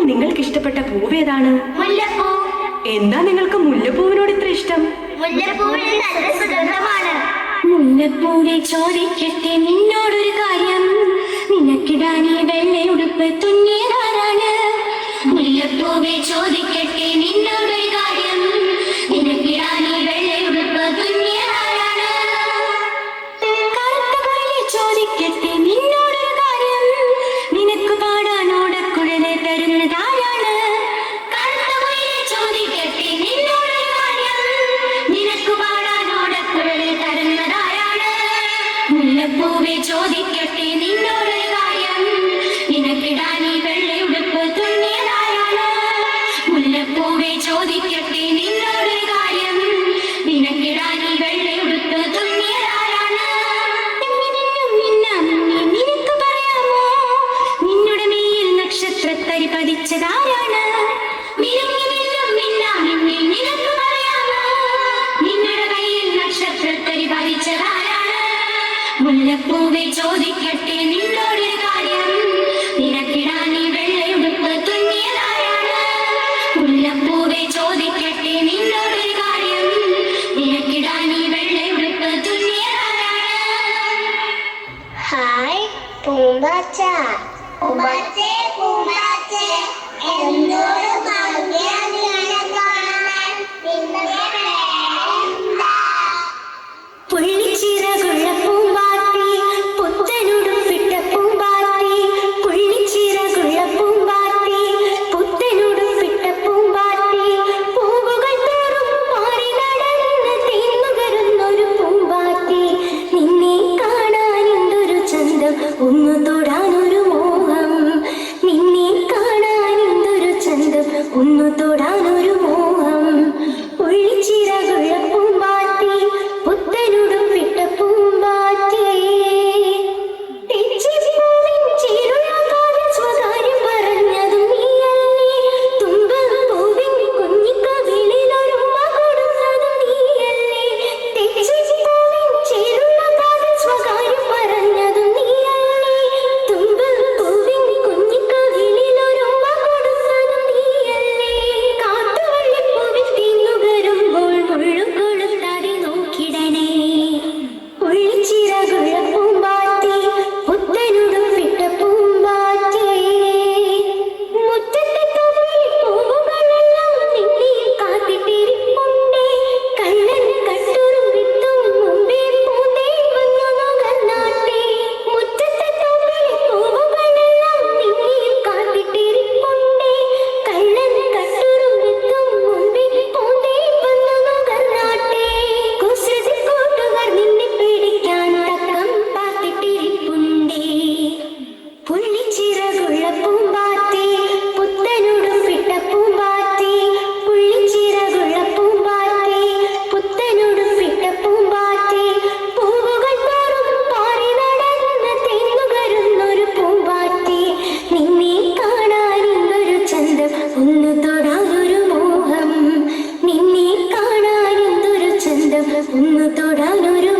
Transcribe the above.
നിങ്ങൾക്ക് ഇഷ്ടപ്പെട്ട പൂവ് ഏതാണ്? മുല്ലപ്പൂ. എന്താ നിങ്ങൾക്ക് മുല്ലപ്പൂവിനോട് ഇത്ര ഇഷ്ടം? മുല്ലപ്പൂവിന് നല്ല സുഗന്ധമാണ്. മുല്ലപ്പൂവെ ചോദിക്കട്ടെ നിന്നോടൊരു കാര്യം, നിനക്കിടാനീ വെള്ളയുടുപ്പ് തുന്നിയതാരാണ്? മുല്ലപ്പൂവെ ചോദിക്കട്ടെ നിന്നോടൊരു കാര്യം, നിനക്കിടാനീ വെള്ളയുടുപ്പ് തുന്നിയതാരാണ്? കറുത്തവളെ ചോദിക്കട്ടെ നിന്നോടൊരു കാര്യം, നിനക്ക് പാടാൻ ഓടക്കുഴലെ തരുന്നതാരാണ്? കറുത്തവളെ ചോദിക്കട്ടെ നിന്നോടൊരു കാര്യം, നിനക്ക് പാടാൻ ഓടക്കുഴലെ തരുന്നതാരാണ്? മുല്ലപ്പൂവെ ചോദിക്കട്ടെ നിന്നോടൊരു കാര്യം, നിനക്കിടാനീ വെള്ളയുടുപ്പ് തുന്നിയതാരാണ്? മുല്ലപ്പൂവെ ചോദിക്കട്ടെ നിന്നോടൊരു കാര്യം, നിനക്കിടാനീ വെള്ളയുടുപ്പ് തുന്നിയതാരാണ്? നിനക്ക് പറയാമോ നിന്നുടെ മേയിൽ നക്ഷത്രത്തരി പതിച്ചതാരാണ്? നിനക്ക് പറയാമോ നിന്നുടെ കയ്യിൽ നക്ഷത്രത്തരി പതിച്ചതാരാണ്? മുല്ലപ്പൂവെ ചോദിക്കട്ടെ നിന്നോടൊരു കാര്യം, നിനക്കിടാനീ വെള്ളയുടുപ്പ് തുന്നിയതാരാണ്? മുല്ലപ്പൂവെ ചോദിക്കട്ടെ നിന്നോടൊരു കാര്യം, നിനക്കിടാനീ വെള്ളയുടുപ്പ് തുന്നിയതാരാണ്? ഹായ് പൂമ്പാറ്റ. പൂമ്പാറ്റേ പൂമ്പാറ്റേ എന്തൊരു ഭംഗിയാ നിന്നെ കാണാൻ. നിന്റെ പേരെന്താ? പുള്ളിച്ചിറകുള്ള പൂമ്പാറ്റി, പുത്തനുടുപ്പിട്ട പൂമ്പാറ്റി, പുള്ളിച്ചിറകുള്ള പൂമ്പാറ്റി, പുത്തനുടുപ്പിട്ട പൂമ്പാറ്റി, പൂവുകൾ തോറും പാറി നടന്ന് തേന്നുകരുന്നൊരു പൂമ്പാറ്റി, നിന്നെ കാണാൻ എന്തൊരു ചന്തം, ഒന്നു തൊടാനൊരു മോഹം, നിന്നെ കാണാൻ എന്തൊരു ചന്തം, ഒന്നു തൊടാനൊരു മോഹം. പുള്ളിച്ചിറകുള്ള പൂമ്പാറ്റി, പുത്തനുടുപ്പിട്ട പൂമ്പാറ്റി, തെച്ചിപ്പൂവിൻ ചേരുള്ള കാതിൽ സ്വകാര്യം പറഞ്ഞതും നീയല്ലേ, തുമ്പപ്പൂവിൻ കുഞ്ഞിക്കവിളിലൊരുമ്മ കൊടുത്തതും നീയല്ലേ, തെച്ചിപ്പൂവിൻ ചേരുള്ള കാതിൽ സ്വകാര്യം പറഞ്ഞതും നീയല്ലേ, തുമ്പപ്പൂവിൻ കുഞ്ഞിക്കവിളിലൊരുമ്മ കൊടുത്തതും നീയല്ലേ. കാട്ടുവള്ളിപ്പൂവിൽ തിന്നുകരുമ്പോൾ മുള്ളും കൊളുത്താതെ നോക്കിടണേ. പുള്ളിച്ചിറകുള്ള പൂമ്പാറ്റി, പുത്തനുടുപ്പിട്ട പൂമ്പാറ്റി, മുറ്റത്തെ തൊപ്പിൽ പൂവുകളെല്ലാം നിന്നെ കാത്തിട്ടിരിപ്പുണ്ടേ, കള്ളൻ കട്ടുറും വിത്തും മുമ്പേ പൂന്തേ വന്നു നുകർന്നാട്ടെ. മുറ്റത്തെ തൊപ്പിൽ പൂവുകളെല്ലാം നിന്നെ കാത്തിട്ടിരിപ്പുണ്ടേ, കള്ളൻ കട്ടുറും വിത്തും മുമ്പേ പൂന്തേ വന്നു നുകർന്നാട്ടെ. കുസൃതി കൂട്ടുകാർ നിന്നെ പേടിക്കാൻ തക്കം പാത്തിട്ടിരിപ്പുണ്ടേ. പുള്ളിച്ചിറകുള്ള പൂമ്പാറ്റി, പുത്തനുടുപ്പിട്ട പൂമ്പാറ്റി, പുള്ളിച്ചിറകുള്ള പൂമ്പാറ്റി, പുത്തനുടുപ്പിട്ട പൂമ്പാറ്റി, പൂവുകൾ തോറും പാറി നടന്ന് തേന്നുകരുന്നൊരു പൂമ്പാറ്റി, നിന്നെ കാണാൻ എന്തൊരു ചന്തം, ഒന്നു തൊടാനൊരു മോഹം, നിന്നെ കാണാൻ എന്തൊരു ചന്തം, ഒന്നു തൊടാനൊരു